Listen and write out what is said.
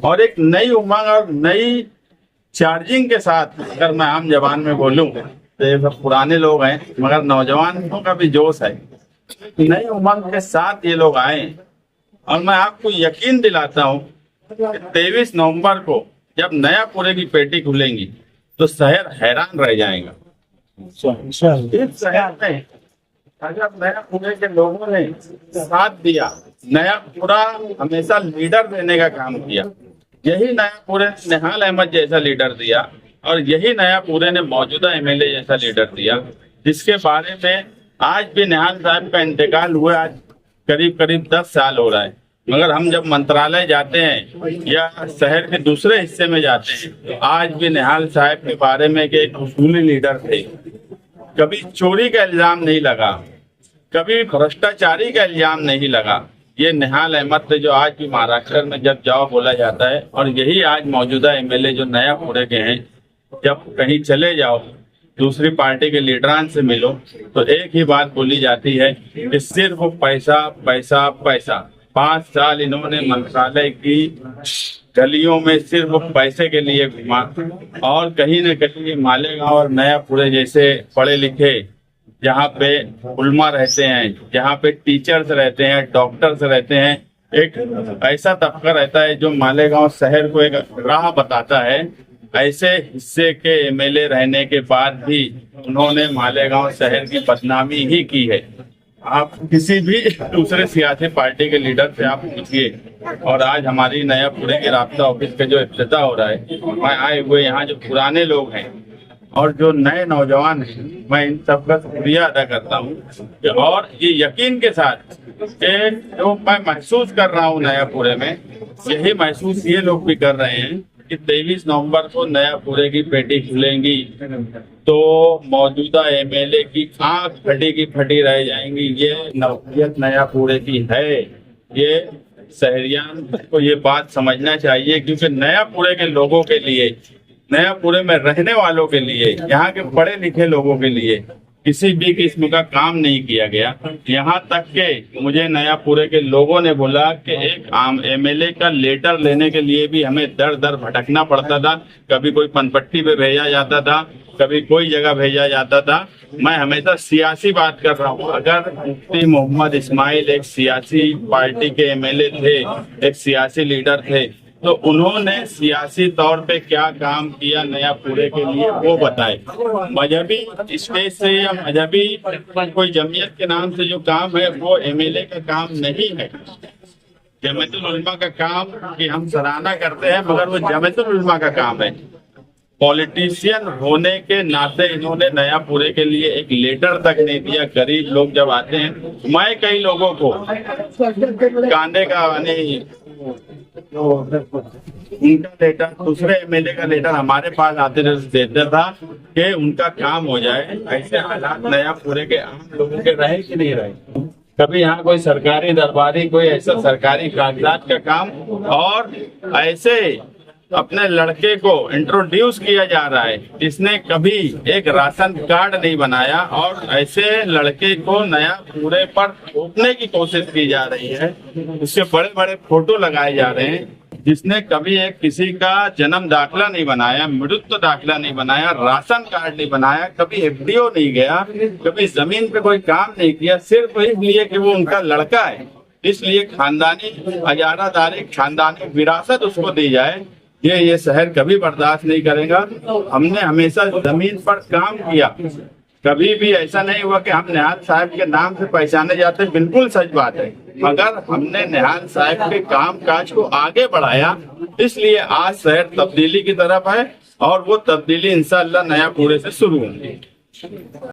और एक नई उमंग और नई चार्जिंग के साथ अगर मैं आम जवान में बोलूं तो ये सब पुराने लोग हैं मगर नौजवानों का भी जोश है। नई उमंग के साथ ये लोग आए और मैं आपको यकीन दिलाता हूं कि 23 नवंबर को जब नयापुरे की पेटी खुलेंगी तो शहर हैरान रह जाएगा। इस शहर में अगर नयापुरे के लोगों ने साथ दिया, नयापुरा हमेशा लीडर देने का काम किया। यही नयापुरे ने निहाल अहमद जैसा लीडर दिया और यही नयापुरे ने मौजूदा एमएलए जैसा लीडर दिया, जिसके बारे में आज भी निहाल साहब का इंतकाल हुआ आज करीब 10 साल हो रहा है। मगर हम जब मंत्रालय जाते हैं या शहर के दूसरे हिस्से में जाते हैं तो आज भी निहाल साहब के बारे में कि एक उसूली लीडर थे। कभी चोरी का इल्जाम नहीं लगा, कभी भ्रष्टाचारी का इल्जाम नहीं लगा। ये निहाल अहमद थे जो आज भी महाराष्ट्र में जब जाओ बोला जाता है। और यही आज मौजूदा एमएलए जो नयापुरे के हैं, जब कहीं चले जाओ दूसरी पार्टी के लीडरान से मिलो तो एक ही बात बोली जाती है कि सिर्फ पैसा पैसा पैसा। 5 साल इन्होंने मंत्रालय की गलियों में सिर्फ पैसे के लिए घुमा और कहीं न कहीं मालेगांव और नयापुरे जैसे पढ़े लिखे जहाँ पे उलमा रहते हैं, जहाँ पे टीचर्स रहते हैं, डॉक्टर्स रहते हैं, एक ऐसा तबका रहता है जो मालेगांव शहर को एक राह बताता है। ऐसे हिस्से के एमएलए रहने के बाद भी उन्होंने मालेगांव शहर की बदनामी ही की है। आप किसी भी दूसरे सियासी पार्टी के लीडर से आप पूछिए। और आज हमारी नयापुरे के राब्ता ऑफिस का जो इफ्तिताह हो रहा है, मैं आए हुए यहाँ जो पुराने लोग हैं और जो नए नौजवान हैं, मैं इन सबका शुक्रिया अदा करता हूँ। और ये यकीन के साथ कि जो मैं महसूस कर रहा हूँ नयापुरे में, यही महसूस ये लोग भी कर रहे हैं कि 23 नवंबर को नयापुरे की पेटी खुलेंगी तो मौजूदा एमएलए की आंख फटी की फटी रह जाएंगी। ये नौकरियत नयापुरे की है। ये शहरियान को ये बात समझना चाहिए, क्योंकि नयापुरे के लोगों के लिए, नयापुरे में रहने वालों के लिए, यहाँ के पढ़े लिखे लोगों के लिए किसी भी किस्म का काम नहीं किया गया। यहाँ तक के मुझे नयापुरे के लोगों ने बोला कि एक आम एमएलए का लेटर लेने के लिए भी हमें दर दर भटकना पड़ता था। कभी कोई पनपट्टी पे भेजा जाता था, कभी कोई जगह भेजा जाता था। मैं हमेशा सियासी बात कर रहा हूँ। अगर मुफ्ती मोहम्मद इस्माइल एक सियासी पार्टी के एमएलए थे, एक सियासी लीडर थे, तो उन्होंने सियासी तौर पे क्या काम किया नयापुरे के लिए वो बताए। मजहबी स्टेज से या मजहबी कोई जमीयत के नाम से जो काम है वो एमएलए का काम नहीं है। जमीयतुल उलमा का काम कि हम सराहना करते हैं, मगर वो जमीयतुल उलमा का काम है। पॉलिटिशियन होने के नाते इन्होंने नयापुरे के लिए एक लेटर तक नहीं दिया। गरीब लोग जब आते हैं, मैं कई लोगों को कांदे का नहीं उनका लेटर, दूसरे एमएलए का लेटर हमारे पास आते देता था कि उनका काम हो जाए। ऐसे हालात नयापुरे के आम लोगों के रहे कि नहीं रहे। कभी यहाँ कोई सरकारी दरबारी, कोई ऐसा सरकारी कागजात का काम, और ऐसे अपने लड़के को इंट्रोड्यूस किया जा रहा है जिसने कभी एक राशन कार्ड नहीं बनाया, और ऐसे लड़के को नयापुरे पर थोपने की कोशिश की जा रही है। उसके बड़े बड़े फोटो लगाए जा रहे हैं, जिसने कभी एक किसी का जन्म दाखिला नहीं बनाया, मृत्यु दाखिला नहीं बनाया, राशन कार्ड नहीं बनाया, कभी एफडीओ नहीं गया, कभी जमीन पे कोई काम नहीं किया, सिर्फ इसलिए कि वो उनका लड़का है। इसलिए खानदानी अजारादारी, खानदानी विरासत उसको दी जाए, ये शहर कभी बर्दाश्त नहीं करेगा। हमने हमेशा जमीन पर काम किया, कभी भी ऐसा नहीं हुआ कि हम निहाल साहब के नाम से पहचाने जाते। बिल्कुल सच बात है, मगर हमने निहाल साहब के काम काज को आगे बढ़ाया। इसलिए आज शहर तब्दीली की तरफ है और वो तब्दीली इंशाअल्लाह नयापुरे से शुरू होगी।